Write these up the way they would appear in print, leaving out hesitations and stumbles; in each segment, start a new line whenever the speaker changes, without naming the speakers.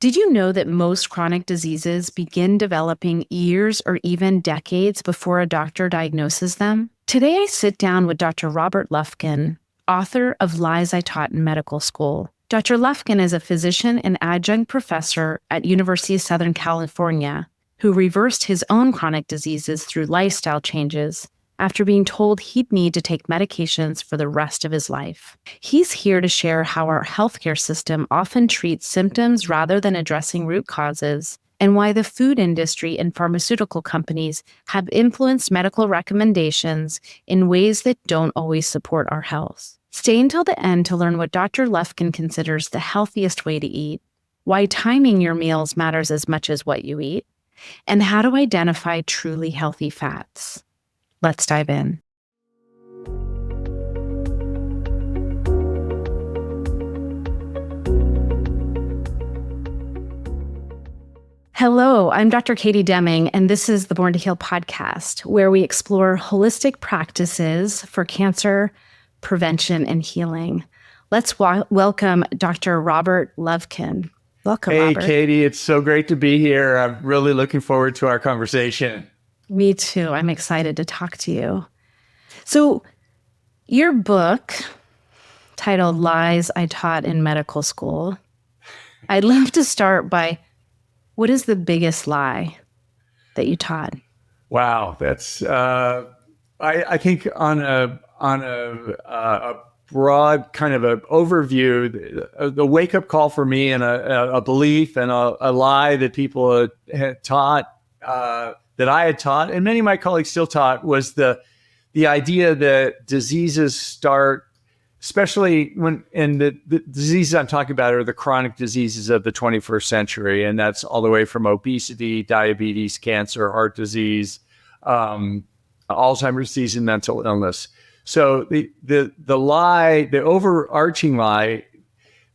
Did you know that most chronic diseases begin developing years or even decades before a doctor diagnoses them? Today, I sit down with Dr. Robert Lufkin, author of Lies I Taught in Medical School. Dr. Lufkin is a physician and adjunct professor at University of Southern California who reversed his own chronic diseases through lifestyle changes after being told he'd need to take medications for the rest of his life. He's here to share how our healthcare system often treats symptoms rather than addressing root causes, and why the food industry and pharmaceutical companies have influenced medical recommendations in ways that don't always support our health. Stay until the end to learn what Dr. Lufkin considers the healthiest way to eat, why timing your meals matters as much as what you eat, and how to identify truly healthy fats. Let's dive in. Hello, I'm Dr. Katie Deming, and this is the Born to Heal podcast, where we explore holistic practices for cancer prevention and healing. Let's welcome Dr. Robert Lufkin. Welcome, Robert.
Hey, Katie, it's so great to be here. I'm really looking forward to our conversation.
Me too. I'm excited to talk to you. So your book, titled Lies I Taught in Medical School, I'd love to start by, what is the biggest lie that you taught?
Wow, that's I think on a broad kind of an overview, the wake up call for me and a belief and a lie that people had taught, that I had taught, and many of my colleagues still taught, was the idea that diseases start, especially and the diseases I'm talking about are the chronic diseases of the 21st century. And that's all the way from obesity, diabetes, cancer, heart disease, Alzheimer's disease, and mental illness. So the lie, the overarching lie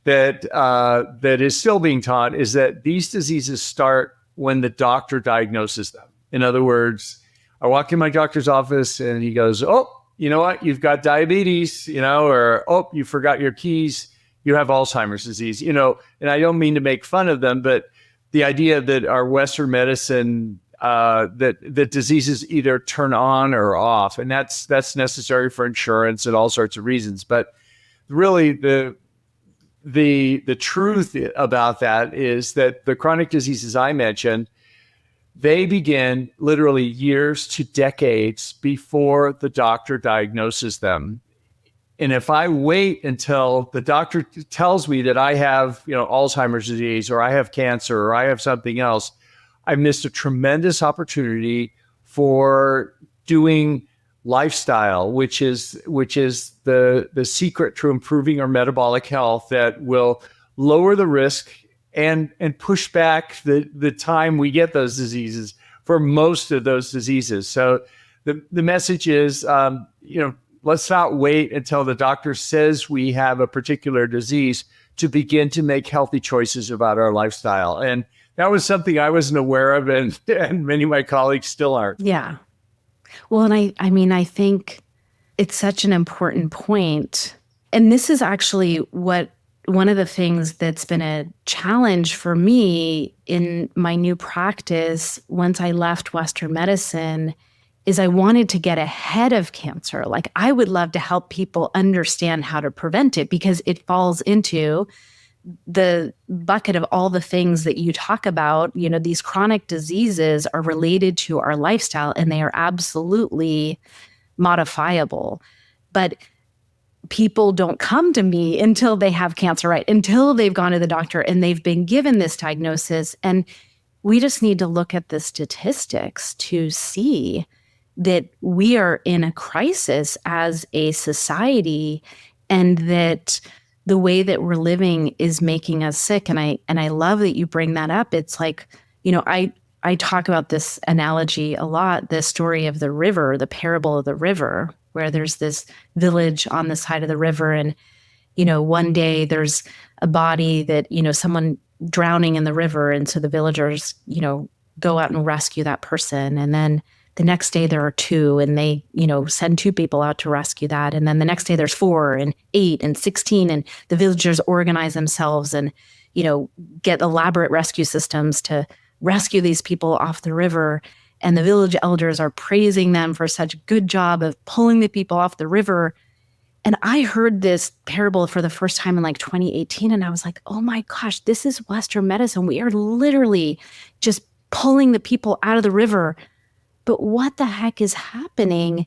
that is still being taught is that these diseases start when the doctor diagnoses them. In other words, I walk in my doctor's office and he goes, "Oh, you know what? You've got diabetes, or, oh, you forgot your keys. You have Alzheimer's disease, and I don't mean to make fun of them, but the idea that our Western medicine, that diseases either turn on or off, and that's necessary for insurance and all sorts of reasons. But really the truth about that is that the chronic diseases I mentioned, they begin literally years to decades before the doctor diagnoses them. And if I wait until the doctor tells me that I have, Alzheimer's disease, or I have cancer, or I have something else, I missed a tremendous opportunity for doing lifestyle, which is the secret to improving our metabolic health that will lower the risk and push back the time we get those diseases for most of those diseases. So the message is, let's not wait until the doctor says we have a particular disease to begin to make healthy choices about our lifestyle. And that was something I wasn't aware of, and many of my colleagues still aren't.
Yeah. Well, and I think it's such an important point. And this is actually one of the things that's been a challenge for me in my new practice once I left Western medicine is I wanted to get ahead of cancer. Like, I would love to help people understand how to prevent it, because it falls into the bucket of all the things that you talk about. These chronic diseases are related to our lifestyle, and they are absolutely modifiable. But people don't come to me until they have cancer, right? Until they've gone to the doctor and they've been given this diagnosis. And we just need to look at the statistics to see that we are in a crisis as a society, and that the way that we're living is making us sick. And I love that you bring that up. It's like, I talk about this analogy a lot, the story of the river, the parable of the river, where there's this village on the side of the river. And, one day there's a body that, someone drowning in the river. And so the villagers, go out and rescue that person. And then the next day there are two, and they, send two people out to rescue that. And then the next day there's 4 and 8 and 16, and the villagers organize themselves and, get elaborate rescue systems to rescue these people off the river. And the village elders are praising them for such a good job of pulling the people off the river. And I heard this parable for the first time in like 2018. And I was like, oh my gosh, this is Western medicine. We are literally just pulling the people out of the river. But what the heck is happening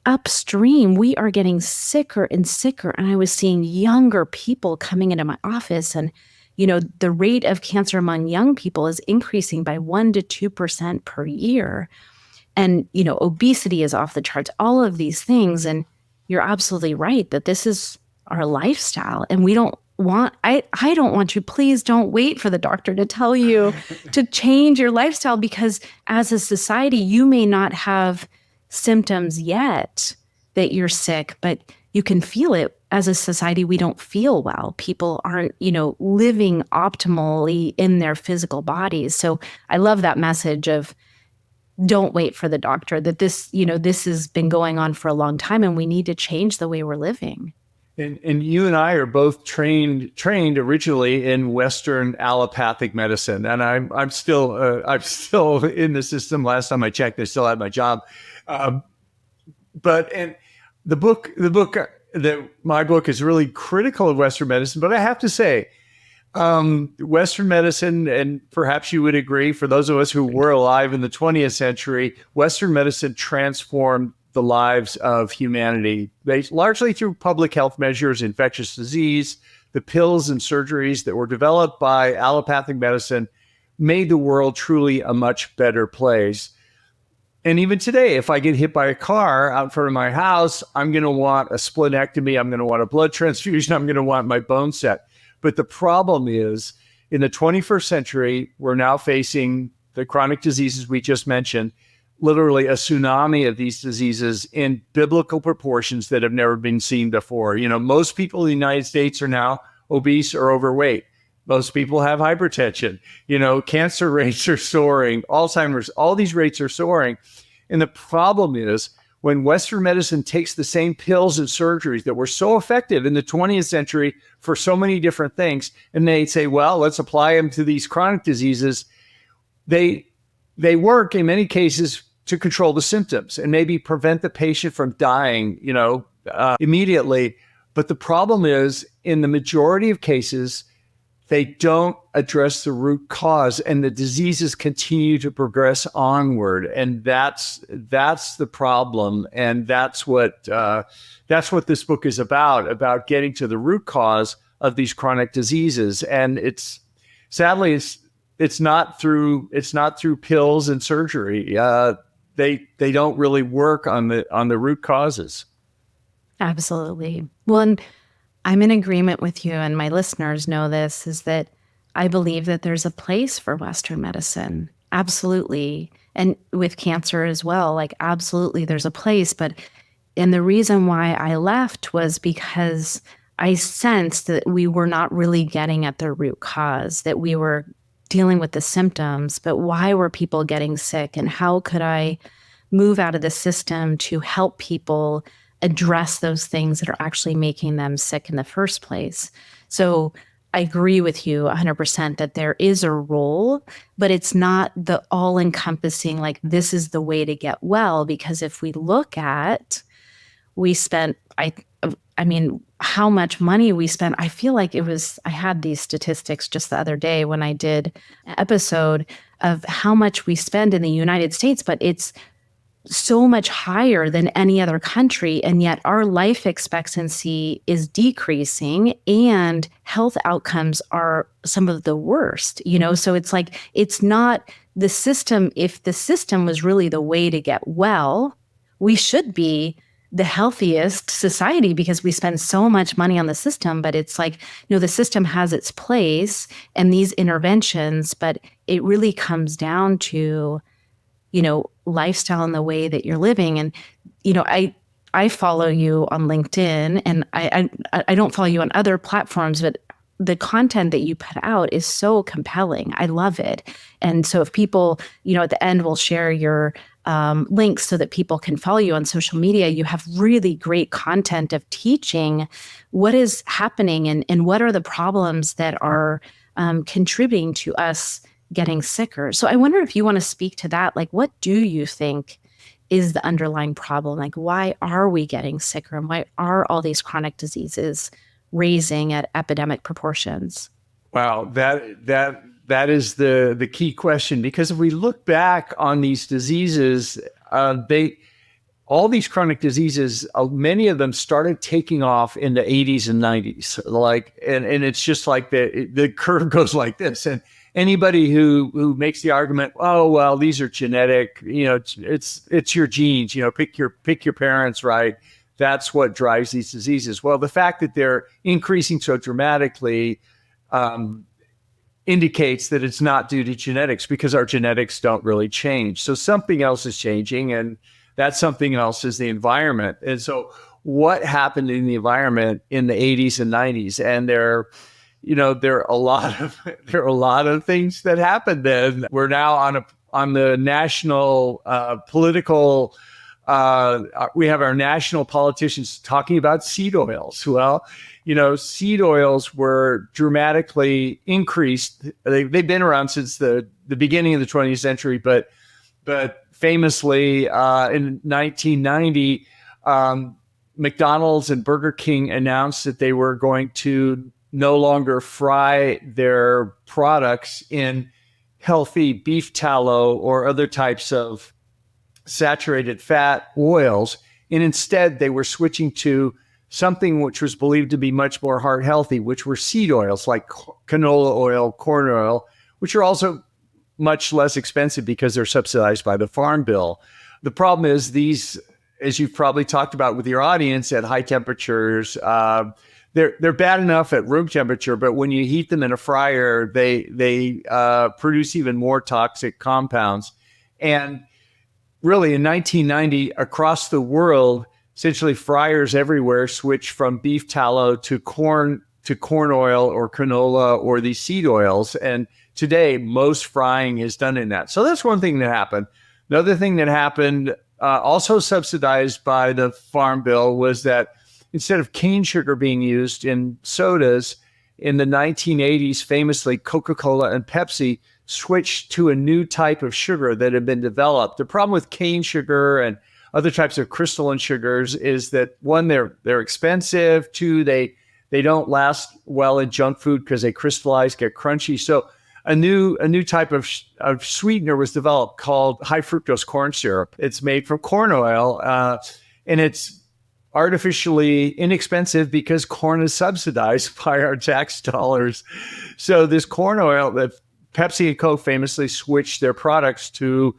upstream? We are getting sicker and sicker. And I was seeing younger people coming into my office. And, the rate of cancer among young people is increasing by 1% to 2% per year. And, obesity is off the charts, all of these things. And you're absolutely right that this is our lifestyle. And we don't want, I don't want you, please don't wait for the doctor to tell you to change your lifestyle, because as a society, you may not have symptoms yet that you're sick, but you can feel it. As a society, we don't feel well. People aren't, living optimally in their physical bodies. So I love that message of don't wait for the doctor, that this has been going on for a long time and we need to change the way we're living.
And you and I are both trained originally in Western allopathic medicine, and I'm still in the system. Last time I checked, I still had my job. But my book is really critical of Western medicine. But I have to say, Western medicine, and perhaps you would agree, for those of us who were alive in the 20th century, Western medicine transformed the lives of humanity, largely through public health measures, infectious disease. The pills and surgeries that were developed by allopathic medicine made the world truly a much better place. And even today, if I get hit by a car out in front of my house, I'm going to want a splenectomy. I'm going to want a blood transfusion. I'm going to want my bone set. But the problem is, in the 21st century, we're now facing the chronic diseases we just mentioned, literally a tsunami of these diseases in biblical proportions that have never been seen before. Most people in the United States are now obese or overweight. Most people have hypertension. Cancer rates are soaring, Alzheimer's, all these rates are soaring. And the problem is, when Western medicine takes the same pills and surgeries that were so effective in the 20th century for so many different things, and they say, well, let's apply them to these chronic diseases, they work in many cases to control the symptoms and maybe prevent the patient from dying, immediately. But the problem is, in the majority of cases, they don't address the root cause, and the diseases continue to progress onward. And that's the problem. And that's what this book is about getting to the root cause of these chronic diseases. And sadly, it's not through pills and surgery. They don't really work on the root causes.
Absolutely. Well, and I'm in agreement with you, and my listeners know this, is that I believe that there's a place for Western medicine. Absolutely. And with cancer as well, absolutely there's a place. And the reason why I left was because I sensed that we were not really getting at the root cause, that we were dealing with the symptoms, but why were people getting sick, and how could I move out of the system to help people address those things that are actually making them sick in the first place. So I agree with you 100% that there is a role, but it's not the all-encompassing, this is the way to get well, because if we look at, we spent, how much money we spent, I feel like I had these statistics just the other day when I did an episode of how much we spend in the United States, but it's so much higher than any other country, and yet our life expectancy is decreasing and health outcomes are some of the worst, So it's not the system. If the system was really the way to get well, we should be the healthiest society because we spend so much money on the system. But it's the system has its place and these interventions, but it really comes down to lifestyle and the way that you're living. And, I follow you on LinkedIn, and I don't follow you on other platforms, but the content that you put out is so compelling. I love it. And so if people, at the end, we'll share your links so that people can follow you on social media. You have really great content of teaching what is happening and what are the problems that are contributing to us getting sicker. So I wonder if you want to speak to that. Like, what do you think is the underlying problem? Like, why are we getting sicker, and why are all these chronic diseases raising at epidemic proportions?
Wow, that is the key question, because if we look back on these diseases, all these chronic diseases, many of them started taking off in the 80s and 90s. And it's just like the curve goes like this. And anybody who makes the argument, oh well, these are genetic, it's your genes, pick your parents, right? That's what drives these diseases. Well, the fact that they're increasing so dramatically indicates that it's not due to genetics, because our genetics don't really change. So something else is changing, and that something else is the environment. And so what happened in the environment in the 80s and 90s? And there are a lot of things that happened then. We're now on the national political. We have our national politicians talking about seed oils. Well, seed oils were dramatically increased. They've been around since the beginning of the 20th century, but famously in 1990, McDonald's and Burger King announced that they were going to no longer fry their products in healthy beef tallow or other types of saturated fat oils. And instead, they were switching to something which was believed to be much more heart healthy, which were seed oils like canola oil, corn oil, which are also much less expensive because they're subsidized by the Farm Bill. The problem is these, as you've probably talked about with your audience, at high temperatures, they're bad enough at room temperature, but when you heat them in a fryer, they produce even more toxic compounds. And really, in 1990, across the world, essentially fryers everywhere switched from beef tallow to corn oil or canola or these seed oils. And today, most frying is done in that. So that's one thing that happened. Another thing that happened, also subsidized by the Farm Bill, was that instead of cane sugar being used in sodas, in the 1980s, famously, Coca-Cola and Pepsi switched to a new type of sugar that had been developed. The problem with cane sugar and other types of crystalline sugars is that, one, they're expensive. Two, they don't last well in junk food because they crystallize, get crunchy. So a new type of sweetener was developed called high-fructose corn syrup. It's made from corn oil, and it's artificially inexpensive because corn is subsidized by our tax dollars. So this corn oil that Pepsi and Coke famously switched their products to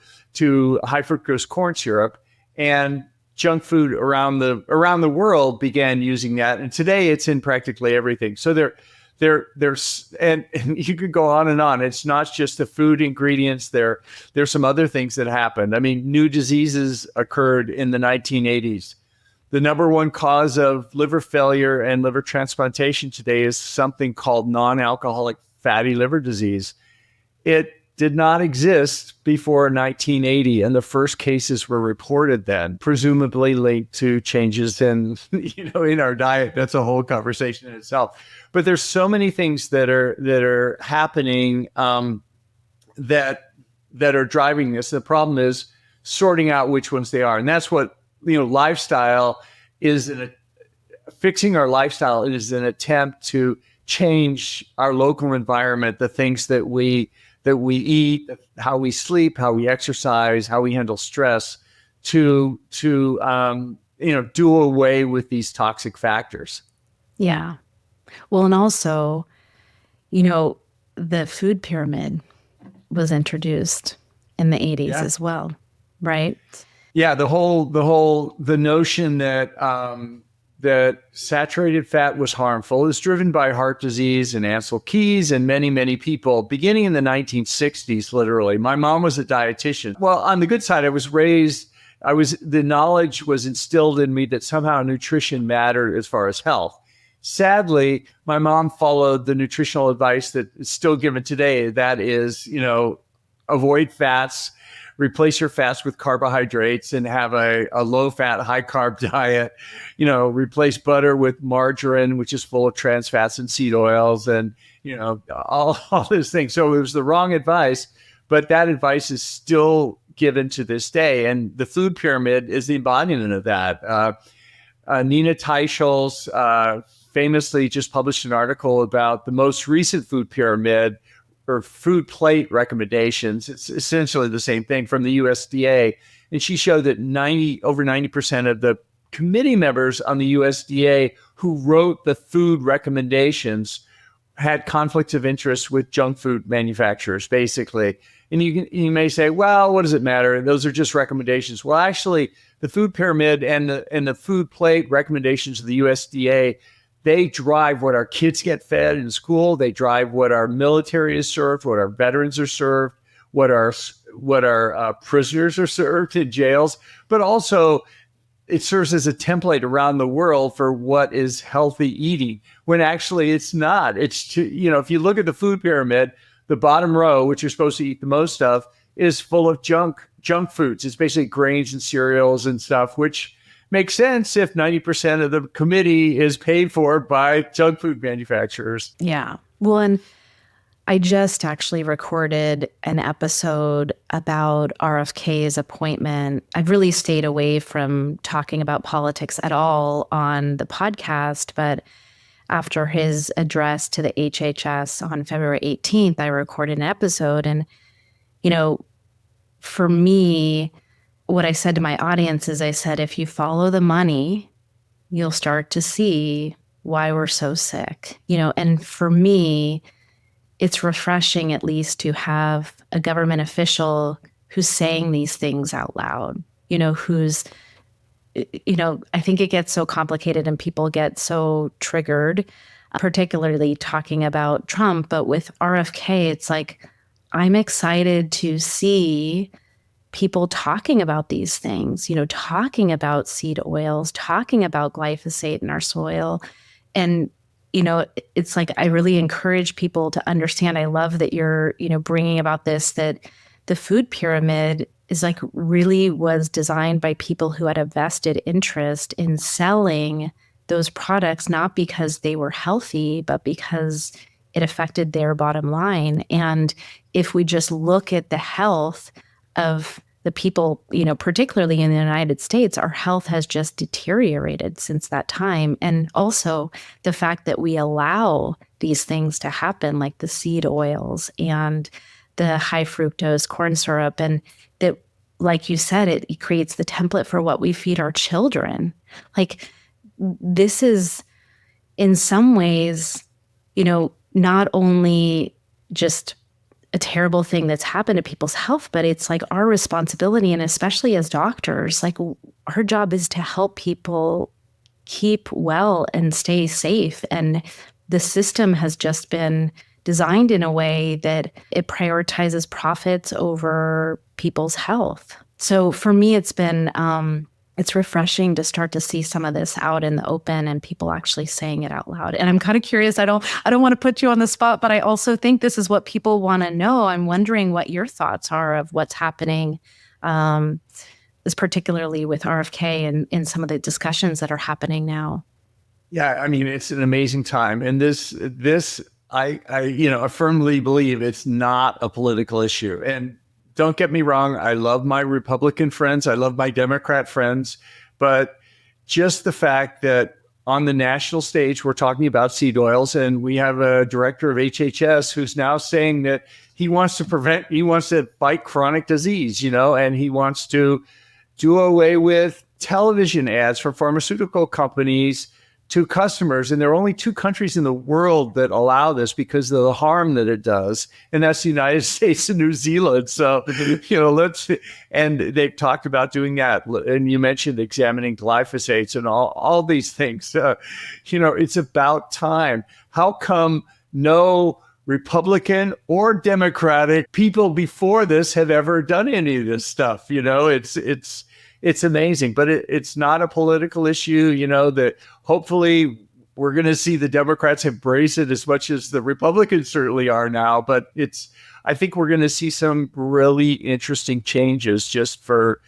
high-fructose corn syrup, and junk food around the world began using that. And today it's in practically everything. So there's and you could go on and on. It's not just the food ingredients. There's some other things that happened. I mean, new diseases occurred in the 1980s. The number one cause of liver failure and liver transplantation today is something called non-alcoholic fatty liver disease. It did not exist before 1980, and the first cases were reported then, presumably linked to changes in our diet. That's a whole conversation in itself. But there's so many things that are happening that are driving this. The problem is sorting out which ones they are, and that's what lifestyle is. Fixing our lifestyle is an attempt to change our local environment, the things that we eat, how we sleep, how we exercise, how we handle stress, to do away with these toxic factors.
Yeah. Well, and also, the food pyramid was introduced in the 80s as well, right?
Yeah, the notion that saturated fat was harmful is driven by heart disease and Ansel Keys and many, many people beginning in the 1960s, literally. My mom was a dietitian. Well, on the good side, the knowledge was instilled in me that somehow nutrition mattered as far as health. Sadly, my mom followed the nutritional advice that is still given today. That is, avoid fats, replace your fats with carbohydrates, and have a low-fat, high-carb diet. Replace butter with margarine, which is full of trans fats and seed oils, and all these things. So it was the wrong advice, but that advice is still given to this day, and the food pyramid is the embodiment of that. Nina Teicholz famously just published an article about the most recent food pyramid or food plate recommendations. It's essentially the same thing from the USDA. And she showed that over 90% of the committee members on the USDA who wrote the food recommendations had conflicts of interest with junk food manufacturers, basically. And you may say, well, what does it matter? Those are just recommendations. Well, actually, the food pyramid and the food plate recommendations of the USDA, they drive what our kids get fed in school. They drive what our military is served, what our veterans are served, what our prisoners are served in jails. But also, it serves as a template around the world for what is healthy eating, when actually it's not. If you look at the food pyramid, the bottom row, which you're supposed to eat the most of, is full of junk foods. It's basically grains and cereals and stuff, which makes sense if 90% of the committee is paid for by junk food manufacturers.
Yeah. Well, and I just actually recorded an episode about RFK's appointment. I've really stayed away from talking about politics at all on the podcast, but after his address to the HHS on February 18th, I recorded an episode. And, for me, what I said to my audience is I said, if you follow the money, you'll start to see why we're so sick. And for me, it's refreshing at least to have a government official who's saying these things out loud, who's, I think it gets so complicated and people get so triggered, particularly talking about Trump. But with RFK, it's like, I'm excited to see people talking about these things, talking about seed oils, talking about glyphosate in our soil. And, it's like, I really encourage people to understand. I love that you're, bringing about this, that the food pyramid is like really was designed by people who had a vested interest in selling those products, not because they were healthy, but because it affected their bottom line. And if we just look at the health of the people, particularly in the United States, our health has just deteriorated since that time. And also the fact that we allow these things to happen, like the seed oils and the high fructose corn syrup, and that, like you said, it creates the template for what we feed our children. Like, this is in some ways, not only just a terrible thing that's happened to people's health, but it's like our responsibility. And especially as doctors, like, our job is to help people keep well and stay safe. And the system has just been designed in a way that it prioritizes profits over people's health. So for me, it's been, it's refreshing to start to see some of this out in the open and people actually saying it out loud. And I'm kind of curious. I don't want to put you on the spot, but I also think this is what people want to know. I'm wondering what your thoughts are of what's happening, is particularly with RFK and in some of the discussions that are happening now.
Yeah, I mean, it's an amazing time. And this I firmly believe it's not a political issue. And don't get me wrong, I love my Republican friends, I love my Democrat friends, but just the fact that on the national stage, we're talking about seed oils, and we have a director of HHS who's now saying that he wants to fight chronic disease, and he wants to do away with television ads for pharmaceutical companies to customers. And there are only 2 countries in the world that allow this because of the harm that it does. And that's the United States and New Zealand. So, and they've talked about doing that. And you mentioned examining glyphosates and all these things. It's about time. How come no Republican or Democratic people before this have ever done any of this stuff? It's amazing, but it's not a political issue, that hopefully we're going to see the Democrats embrace it as much as the Republicans certainly are now. But I think we're going to see some really interesting changes just for,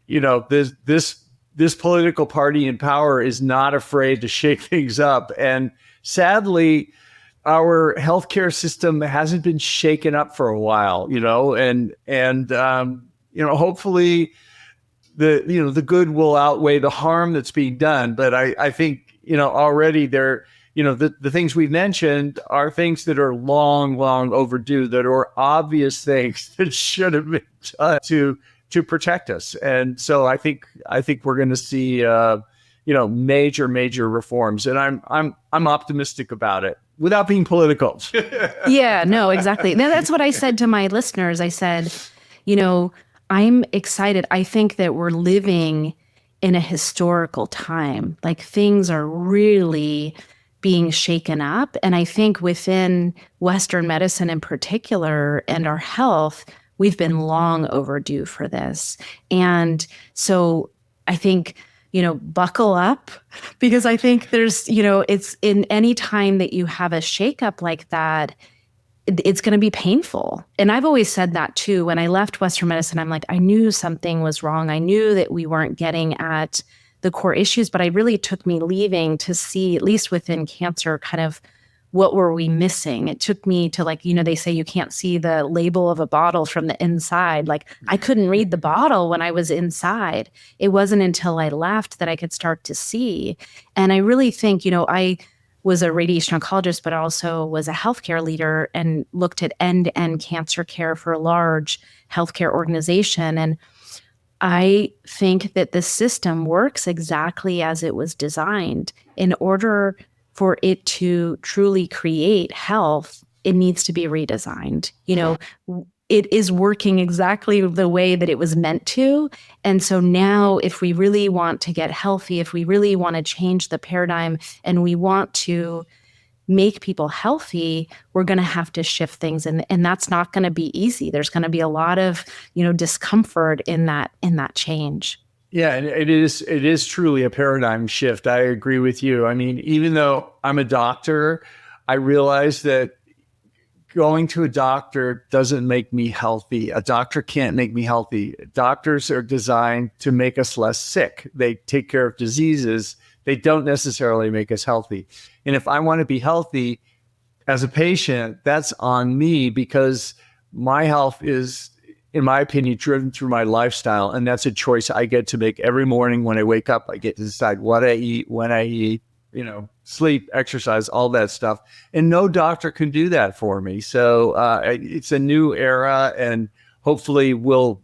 this political party in power is not afraid to shake things up. And sadly, our healthcare system hasn't been shaken up for a while, and hopefully the good will outweigh the harm that's being done. But I think, already the things we've mentioned are things that are long, long overdue, that are obvious things that should have been done to protect us. And so I think we're going to see, major, major reforms. And I'm optimistic about it without being political.
Yeah, no, exactly. Now, that's what I said to my listeners. I said, I'm excited. I think that we're living in a historical time. Like, things are really being shaken up. And I think within Western medicine in particular and our health, we've been long overdue for this. And so I think, buckle up, because I think there's, it's in any time that you have a shakeup like that, it's going to be painful. And I've always said that too. When I left Western medicine, I'm like, I knew something was wrong. I knew that we weren't getting at the core issues, but it really took me leaving to see, at least within cancer, kind of what were we missing? It took me to, like, they say you can't see the label of a bottle from the inside. Like, I couldn't read the bottle when I was inside. It wasn't until I left that I could start to see. And I really think, I was a radiation oncologist, but also was a healthcare leader and looked at end-to-end cancer care for a large healthcare organization. And I think that the system works exactly as it was designed. In order for it to truly create health, it needs to be redesigned. It is working exactly the way that it was meant to. And so now, if we really want to get healthy, if we really want to change the paradigm and we want to make people healthy, we're going to have to shift things. And that's not going to be easy. There's going to be a lot of, discomfort in that change.
Yeah, and it is truly a paradigm shift. I agree with you. I mean, even though I'm a doctor, I realize that going to a doctor doesn't make me healthy. A doctor can't make me healthy. Doctors are designed to make us less sick. They take care of diseases. They don't necessarily make us healthy. And if I want to be healthy as a patient, that's on me, because my health is, in my opinion, driven through my lifestyle. And that's a choice I get to make every morning when I wake up. I get to decide what I eat, when I eat, sleep, exercise, all that stuff. And no doctor can do that for me. So it's a new era, and hopefully we'll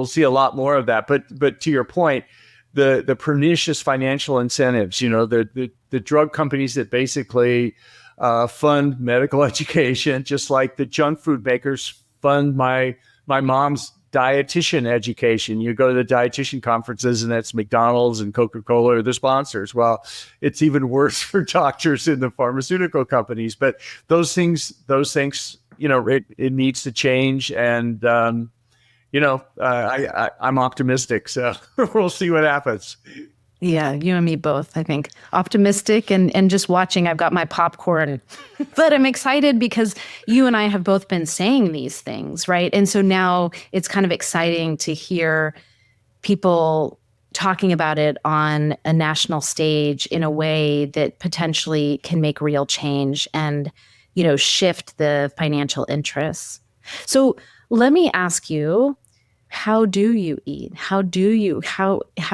see a lot more of that. But to your point, the pernicious financial incentives, the drug companies that basically fund medical education, just like the junk food makers fund my mom's dietitian education. You go to the dietitian conferences, and that's McDonald's and Coca-Cola are the sponsors. Well, it's even worse for doctors in the pharmaceutical companies. But those things, it needs to change. And, I'm optimistic. So we'll see what happens.
Yeah, you and me both, I think. Optimistic and just watching. I've got my popcorn. But I'm excited because you and I have both been saying these things, right? And so now it's kind of exciting to hear people talking about it on a national stage in a way that potentially can make real change and, shift the financial interests. So let me ask you, how do you eat? How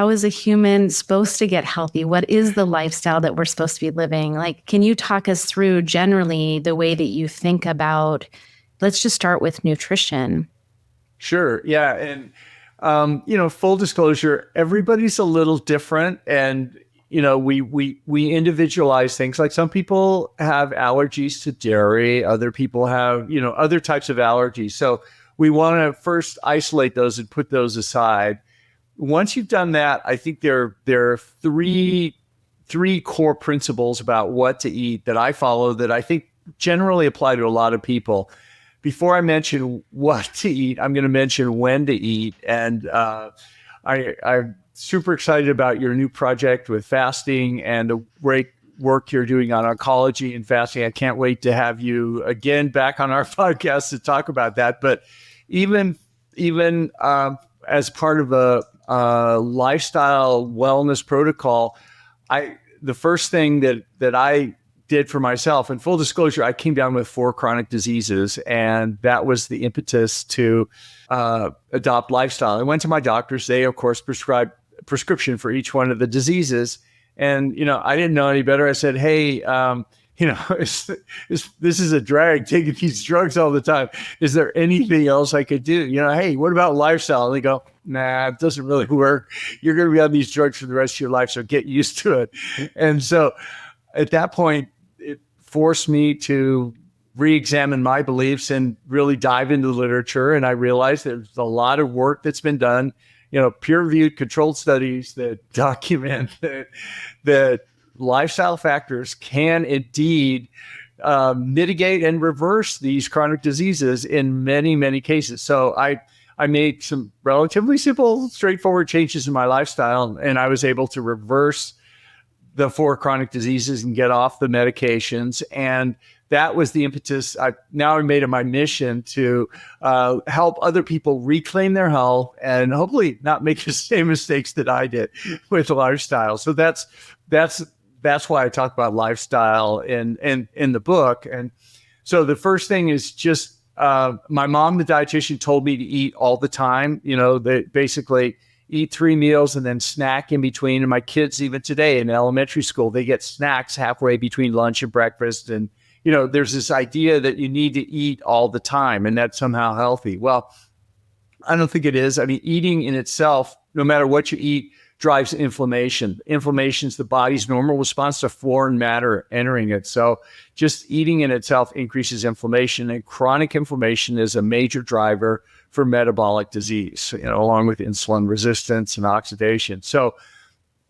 is a human supposed to get healthy? What is the lifestyle that we're supposed to be living? Like, can you talk us through generally the way that you think about, let's just start with nutrition.
Sure. Yeah. And, full disclosure, everybody's a little different. And, we individualize things. Like, some people have allergies to dairy. Other people have, other types of allergies. So we want to first isolate those and put those aside. Once you've done that, I think there are three core principles about what to eat that I follow that I think generally apply to a lot of people. Before I mention what to eat, I'm going to mention when to eat. And I'm super excited about your new project with fasting and the work you're doing on oncology and fasting. I can't wait to have you again back on our podcast to talk about that. But even as part of a lifestyle wellness protocol, the first thing that I did for myself, and full disclosure, I came down with 4 chronic diseases, and that was the impetus to adopt lifestyle. I went to my doctors. They, of course, prescribed prescription for each one of the diseases. And, I didn't know any better. I said, hey, this is a drag taking these drugs all the time. Is there anything else I could do? Hey, what about lifestyle? And they go, nah, it doesn't really work. You're going to be on these drugs for the rest of your life, so get used to it. And so at that point, it forced me to re-examine my beliefs and really dive into the literature. And I realized there's a lot of work that's been done, peer-reviewed controlled studies that document that lifestyle factors can indeed mitigate and reverse these chronic diseases in many, many cases. So I made some relatively simple, straightforward changes in my lifestyle, and I was able to reverse the 4 chronic diseases and get off the medications. And that was the impetus. I made it my mission to help other people reclaim their health and hopefully not make the same mistakes that I did with lifestyle. So that's why I talk about lifestyle in the book. And so the first thing is just my mom, the dietitian, told me to eat all the time. They basically eat 3 meals and then snack in between. And my kids, even today in elementary school, they get snacks halfway between lunch and breakfast. And, there's this idea that you need to eat all the time and that's somehow healthy. Well, I don't think it is. I mean, eating in itself, no matter what you eat, drives inflammation. Inflammation is the body's normal response to foreign matter entering it. So just eating in itself increases inflammation, and chronic inflammation is a major driver for metabolic disease, along with insulin resistance and oxidation. So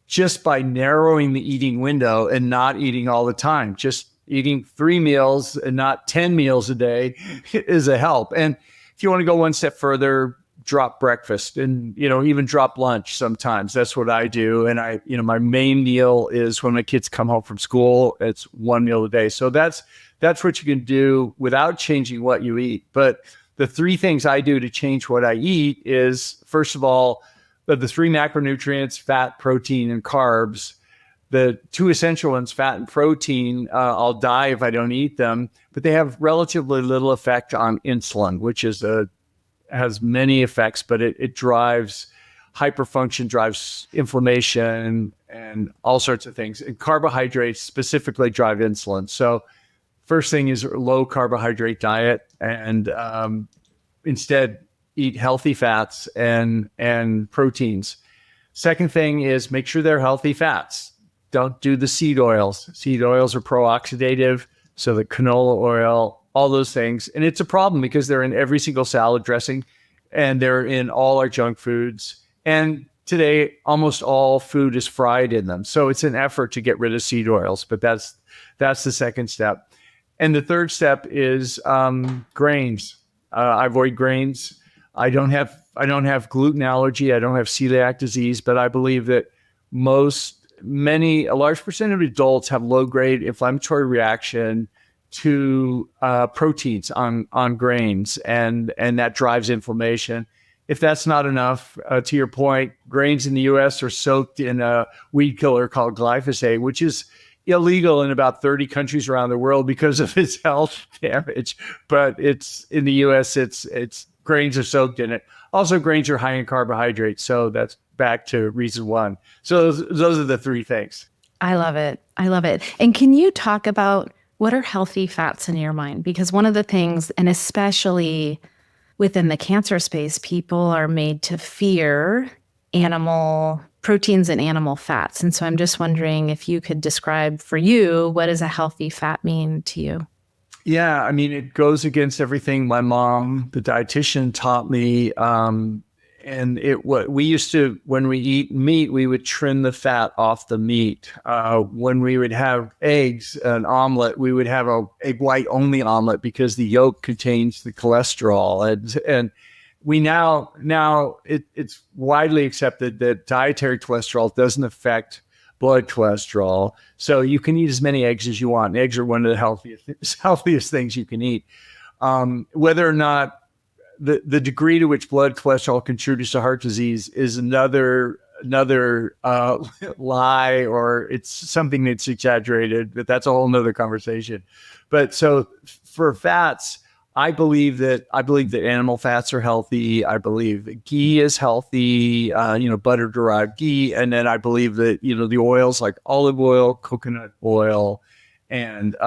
just by narrowing the eating window and not eating all the time, just eating 3 meals and not 10 meals a day is a help. And if you want to go one step further, drop breakfast and, even drop lunch sometimes. That's what I do. And my main meal is when my kids come home from school, it's 1 meal a day. So that's what you can do without changing what you eat. But the 3 things I do to change what I eat is, first of all, the 3 macronutrients, fat, protein, and carbs. The 2 essential ones, fat and protein, I'll die if I don't eat them, but they have relatively little effect on insulin, which has many effects, but it drives hyperfunction, drives inflammation, and all sorts of things. And carbohydrates specifically drive insulin. So first thing is a low carbohydrate diet, and instead eat healthy fats and proteins. Second thing is make sure they're healthy fats. Don't do the seed oils. Seed oils are pro-oxidative, so the canola oil, all those things. And it's a problem because they're in every single salad dressing and they're in all our junk foods. And today, almost all food is fried in them. So it's an effort to get rid of seed oils, but that's the second step. And the third step is grains. I avoid grains. I don't have gluten allergy. I don't have celiac disease, but I believe that a large percent of adults have low-grade inflammatory reaction to proteins on grains, and that drives inflammation. If that's not enough, to your point, grains in the U.S. are soaked in a weed killer called glyphosate, which is illegal in about 30 countries around the world because of its health damage. But it's in the U.S. It's grains are soaked in it. Also, grains are high in carbohydrates, so that's back to reason 1. So those are the 3 things.
I love it. And can you talk about what are healthy fats in your mind? Because one of the things, and especially within the cancer space, people are made to fear animal proteins and animal fats. And so I'm just wondering if you could describe for you, what does a healthy fat mean to you?
Yeah, I mean, it goes against everything my mom, the dietitian, taught me. And what we used to, when we eat meat, we would trim the fat off the meat. When we would have eggs, an omelet, we would have a egg white only omelet because the yolk contains the cholesterol. And we now it's widely accepted that dietary cholesterol doesn't affect blood cholesterol. So you can eat as many eggs as you want. Eggs are one of the healthiest things you can eat. Whether or not the degree to which blood cholesterol contributes to heart disease is another lie, or it's something that's exaggerated, but that's a whole nother conversation. But so for fats, I believe that animal fats are healthy. I believe that ghee is healthy, butter derived ghee. And then I believe that, the oils like olive oil, coconut oil, and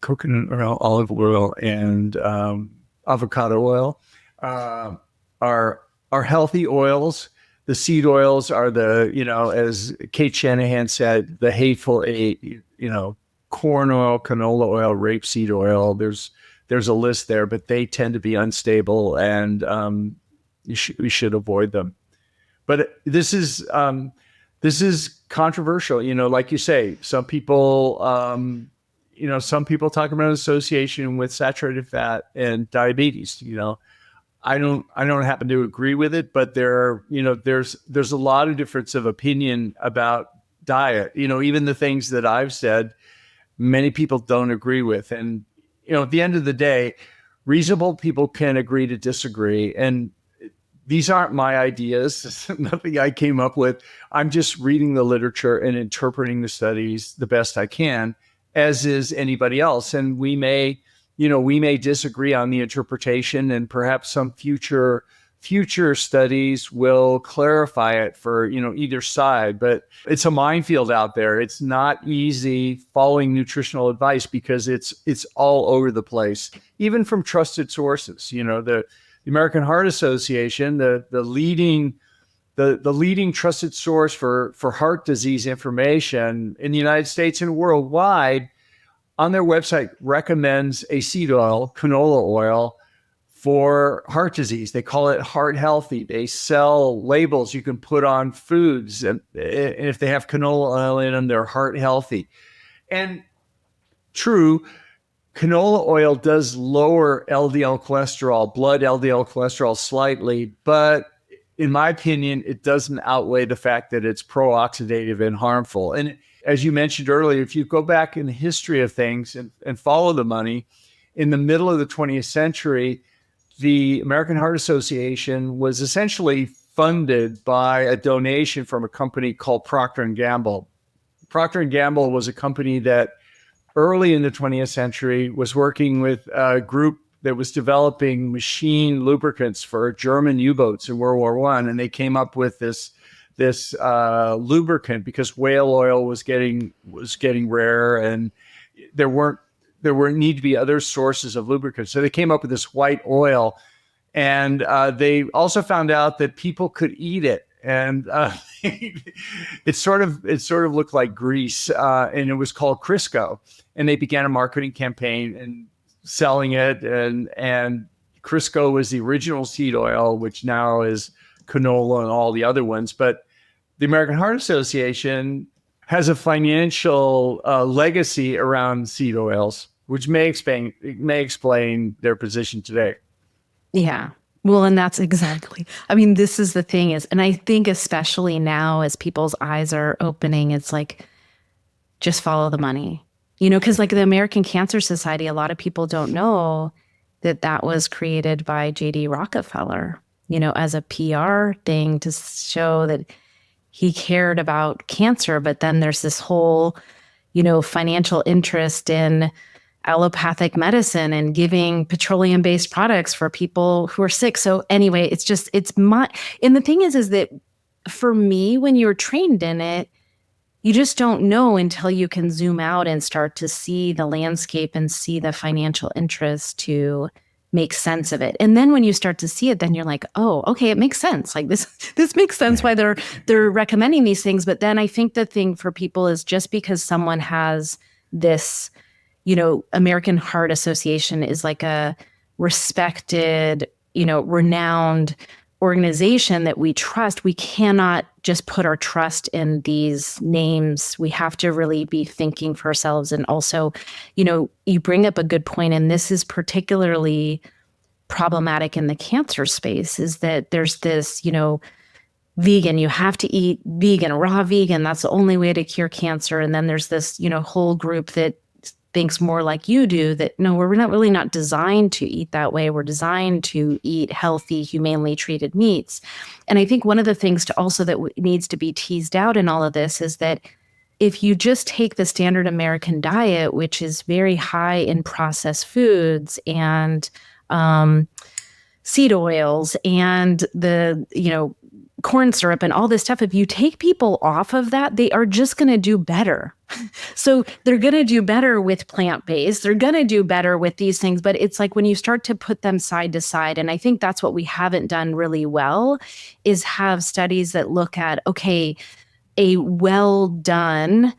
coconut oil, olive oil, and avocado oil are healthy oils. The seed oils are as Kate Shanahan said, the hateful eight, corn oil, canola oil, rapeseed oil. There's a list there, but they tend to be unstable, and we should avoid them. But this is controversial. Like you say, some people talk about an association with saturated fat and diabetes. I don't happen to agree with it, but there's a lot of difference of opinion about diet. Even the things that I've said, many people don't agree with. And, at the end of the day, reasonable people can agree to disagree. And these aren't my ideas. It's nothing I came up with. I'm just reading the literature and interpreting the studies the best I can, as is anybody else. And we may disagree on the interpretation, and perhaps some future studies will clarify it for, either side. But it's a minefield out there. It's not easy following nutritional advice because it's all over the place, even from trusted sources. The American Heart Association, the leading trusted source for heart disease information in the United States and worldwide, on their website recommends a seed oil, canola oil, for heart disease. They call it heart healthy. They sell labels you can put on foods, and if they have canola oil in them, they're heart healthy. And true, canola oil does lower LDL cholesterol, blood LDL cholesterol slightly, but in my opinion, it doesn't outweigh the fact that it's pro-oxidative and harmful. And as you mentioned earlier, if you go back in the history of things and follow the money, in the middle of the 20th century, the American Heart Association was essentially funded by a donation from a company called Procter & Gamble. Procter & Gamble was a company that early in the 20th century was working with a group that was developing machine lubricants for German U-boats in World War I. And they came up with this lubricant because whale oil was getting rare, and there need to be other sources of lubricant. So they came up with this white oil, and they also found out that people could eat it, and it sort of looked like grease, and it was called Crisco. And they began a marketing campaign and selling it, and Crisco was the original seed oil, which now is canola and all the other ones. But the American Heart Association has a financial legacy around seed oils, which may explain their position today.
Yeah. Well, and that's exactly, this is the thing is, and I think especially now as people's eyes are opening, it's like, just follow the money, because like the American Cancer Society, a lot of people don't know that was created by J.D. Rockefeller, as a PR thing to show that he cared about cancer. But then there's this whole, financial interest in allopathic medicine and giving petroleum-based products for people who are sick. So anyway, and the thing is that for me, when you're trained in it, you just don't know until you can zoom out and start to see the landscape and see the financial interest to make sense of it. And then when you start to see it, then you're like, oh, okay, it makes sense. Like this makes sense why they're recommending these things. But then I think the thing for people is just because someone has this, American Heart Association is like a respected, renowned organization that we trust, we cannot just put our trust in these names. We have to really be thinking for ourselves. And also, you bring up a good point, and this is particularly problematic in the cancer space, is that there's this, vegan. You have to eat vegan, raw vegan. That's the only way to cure cancer. And then there's this, whole group that thinks more like you do, that no, we're not designed to eat that way. We're designed to eat healthy, humanely treated meats. And I think one of the things that needs to be teased out in all of this is that if you just take the standard American diet, which is very high in processed foods and seed oils and the, corn syrup and all this stuff, if you take people off of that, they are just going to do better. So they're going to do better with plant-based. They're going to do better with these things. But it's like when you start to put them side to side, and I think that's what we haven't done really well, is have studies that look at, okay, a well done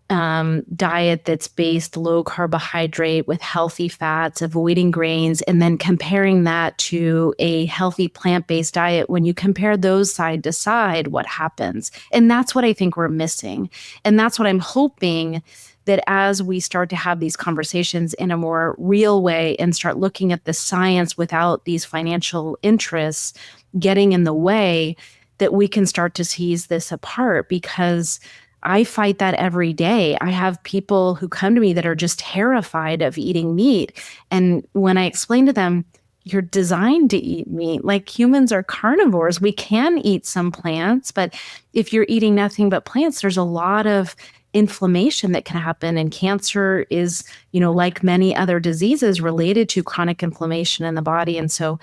diet that's based low carbohydrate with healthy fats, avoiding grains, and then comparing that to a healthy plant-based diet. When you compare those side to side, what happens? And that's what I think we're missing. And that's what I'm hoping, that as we start to have these conversations in a more real way and start looking at the science without these financial interests getting in the way, that we can start to tease this apart, because I fight that every day. I have people who come to me that are just terrified of eating meat. And when I explain to them, you're designed to eat meat. Like, humans are carnivores. We can eat some plants, but if you're eating nothing but plants, there's a lot of inflammation that can happen. And cancer is, like many other diseases, related to chronic inflammation in the body. And so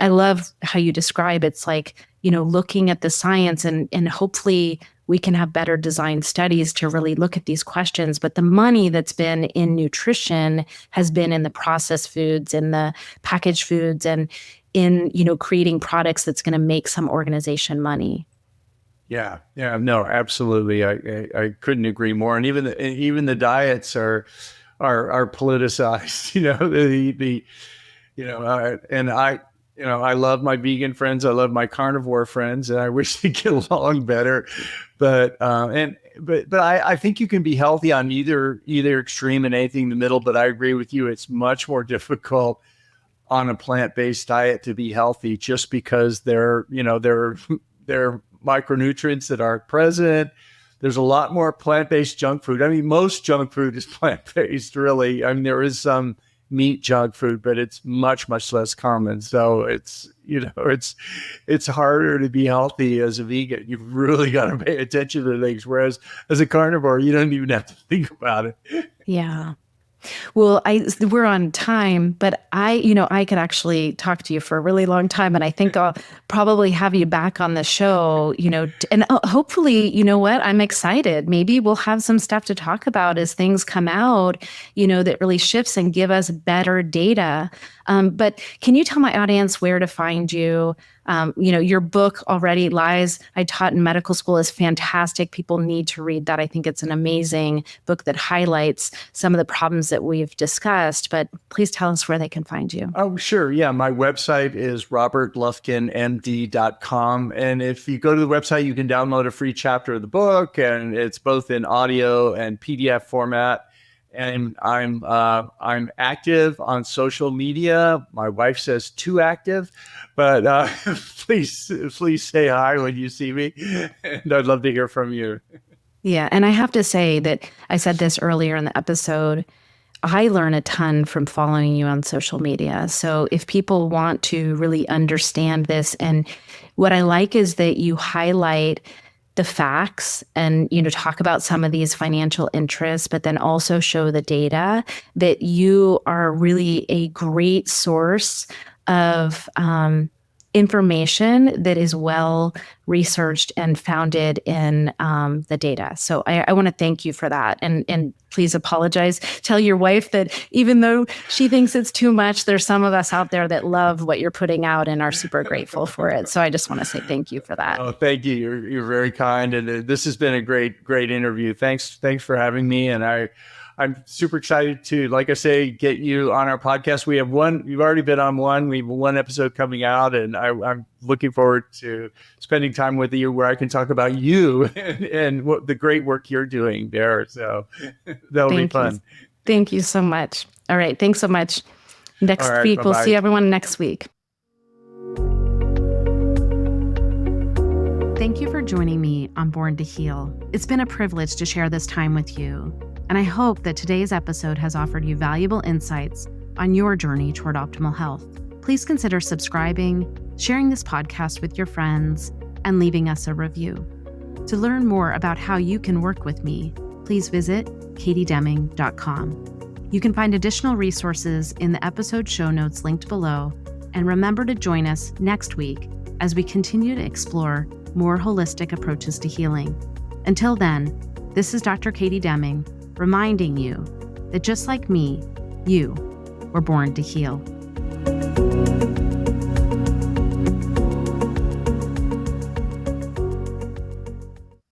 I love how you describe it's like, looking at the science, and hopefully we can have better designed studies to really look at these questions. But the money that's been in nutrition has been in the processed foods and the packaged foods, and in, creating products that's going to make some organization money.
Yeah, no, absolutely. I couldn't agree more. And even the diets are politicized. And I love my vegan friends. I love my carnivore friends, and I wish they get along better. But I think you can be healthy on either extreme and anything in the middle. But I agree with you. It's much more difficult on a plant-based diet to be healthy, just because there are micronutrients that aren't present. There's a lot more plant-based junk food. I mean, most junk food is plant-based, really. I mean, there is some meat junk food, but it's much, much less common. So it's harder to be healthy as a vegan. You've really got to pay attention to things. Whereas as a carnivore, you don't even have to think about it.
Yeah. Well, we're on time, but I could actually talk to you for a really long time, and I think I'll probably have you back on the show, and hopefully, I'm excited. Maybe we'll have some stuff to talk about as things come out, that really shifts and give us better data. But can you tell my audience where to find you? Your book, Already Lies I Taught in Medical School, is fantastic. People need to read that. I think it's an amazing book that highlights some of the problems that we've discussed. But please tell us where they can find you.
Oh, sure. Yeah. My website is robertlufkinmd.com. And if you go to the website, you can download a free chapter of the book, and it's both in audio and PDF format. And I'm active on social media. My wife says too active, but please say hi when you see me, and I'd love to hear from you.
Yeah, and I have to say that I said this earlier in the episode. I learn a ton from following you on social media. So if people want to really understand this, and what I like is that you highlight the facts and, talk about some of these financial interests, but then also show the data, that you are really a great source of information that is well researched and founded in the data. So I want to thank you for that. And please apologize. Tell your wife that even though she thinks it's too much, there's some of us out there that love what you're putting out and are super grateful for it. So I just want to say thank you for that.
Oh, thank you. You're very kind. And this has been a great interview. Thanks for having me. And I'm super excited to, like I say, get you on our podcast. We have one, you've already been on one. We have one episode coming out, and I'm looking forward to spending time with you where I can talk about you and what the great work you're doing there. So that'll be fun.
Thank you so much. All right. Thanks so much. Next week, we'll see everyone next week. Thank you for joining me on Born to Heal. It's been a privilege to share this time with you, and I hope that today's episode has offered you valuable insights on your journey toward optimal health. Please consider subscribing, sharing this podcast with your friends, and leaving us a review. To learn more about how you can work with me, please visit katiedeming.com. You can find additional resources in the episode show notes linked below, and remember to join us next week as we continue to explore more holistic approaches to healing. Until then, this is Dr. Katie Deming, reminding you that just like me, you were born to heal.